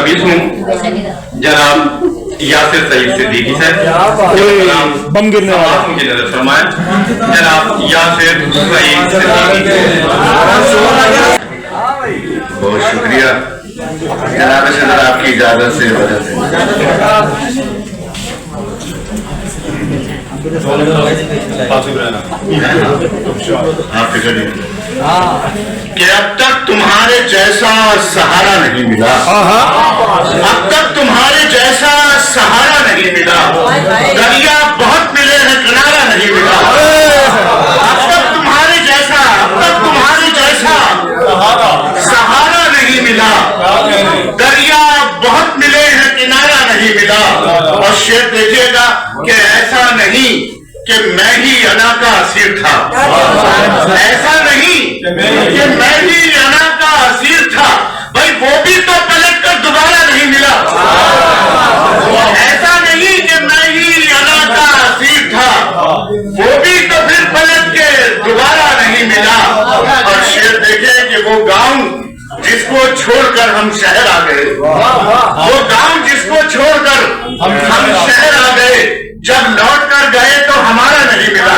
मुस्तबीज हूँ जनाब यासिर सईद सिद्दीकी साहब। बम गिरने वाला मुझे नजर फरमाए जनाब यासिर सईद सिद्दीकी। बहुत शुक्रिया जनाब सदर आपकी इजाजत से वजह से। कि अब तक तुम्हारे जैसा सहारा नहीं मिला, अब तक तुम्हारे जैसा सहारा नहीं मिला, दरिया बहुत मिले हैं किनारा नहीं मिला। अब तक तुम्हारे जैसा, अब तक तुम्हारे जैसा सहारा नहीं मिला, दरिया बहुत मिले हैं किनारा नहीं मिला। और शेर देखिएगा कि ऐसा नहीं कि मैं ही अना का असीर था, ऐसा नहीं कि मैं ही अना का असीर था, भाई वो भी तो पलट कर दोबारा नहीं मिला। ऐसा नहीं कि मैं ही अना का असीर था, वो भी तो फिर पलट के दोबारा नहीं मिला। और शेर देखे कि वो गांव जिसको छोड़कर हम शहर आ गए, वो गांव जिसको छोड़कर हम शहर आ गए, जब लौट कर गए तो हमारा नहीं मिला।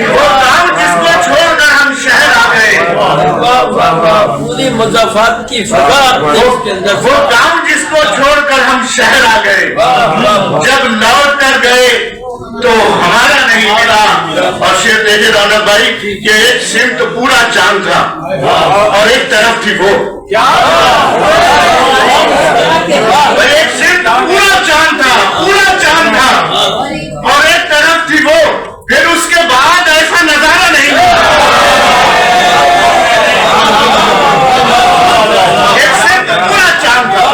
वो गांव जिसको छोड़कर हम शहर आ गए, पूरी मज़ाफ़ात की फज़ा वो गांव जिसको छोड़कर हम शहर आ गए, जब लौट कर गए तो हमारा नहीं मिला। और शेर देखे रौनक भाई कि एक सिमत पूरा चांद था और एक तरफ थी वो, एक सिमत पूरा चांद था, पूरा चांद था और एक तरफ थी वो। फिर उसके बाद ऐसा नजारा नहीं हुआ। एक सिमत पूरा चांद था,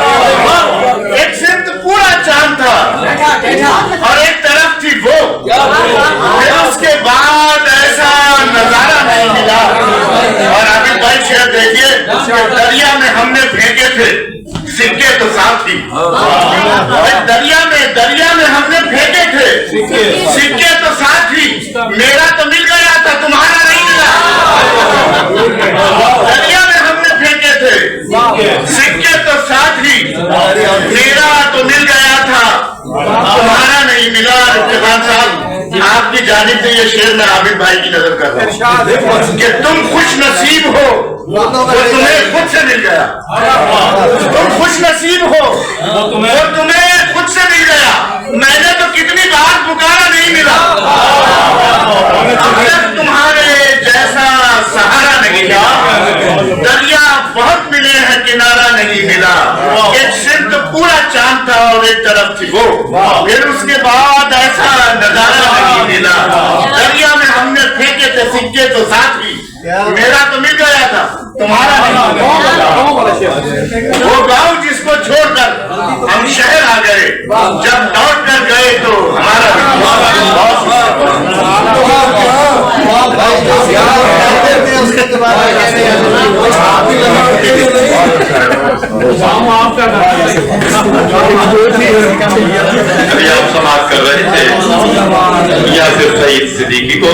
एक सिमत पूरा चांद था और एक तरफ थी वो। फिर उसके बाद ऐसा नजारा नहीं मिला। और अभी भाई शेर देखिए, दरिया में हमने फेंके थे सिक्के तो साथ ही, दरिया में हमने फेंके थे सिक्के तो साथ ही, मेरा तो मिल गया था तुम्हारा नहीं मिला। दरिया में हमने फेंके थे सिक्के तो साथ ही, मेरा तो मिल गया था तुम्हारा नहीं मिला। इफ्तिखार साहब आपकी जानिब से ये शेर मैं आबिद भाई की नजर कर रहा हूँ कि तुम खुश नसीब हो तो तुम्हें खुद से मिल गया, तुम खुश नसीब हो तो तुम्हें खुद से मिल गया। मैंने तो कितनी बार पुकारा नहीं मिला। अब तक तुम्हारे जैसा सहारा नहीं मिला, दरिया बहुत मिले हैं किनारा नहीं मिला। एक सिर्फ पूरा चांद था और एक तरफ थी वो। फिर उसके बाद ऐसा नजारा नहीं मिला। दरिया में हमने फेंके थे सिक्के तो साथ ही, मेरा तो मिल गया था तुम्हारा नहीं। वो गांव जिसको छोड़कर हम शहर आ गए, जब लौट कर गए तो हमारा आप समाप्त कर रहे थे यासिर सईद सिद्दीकी को।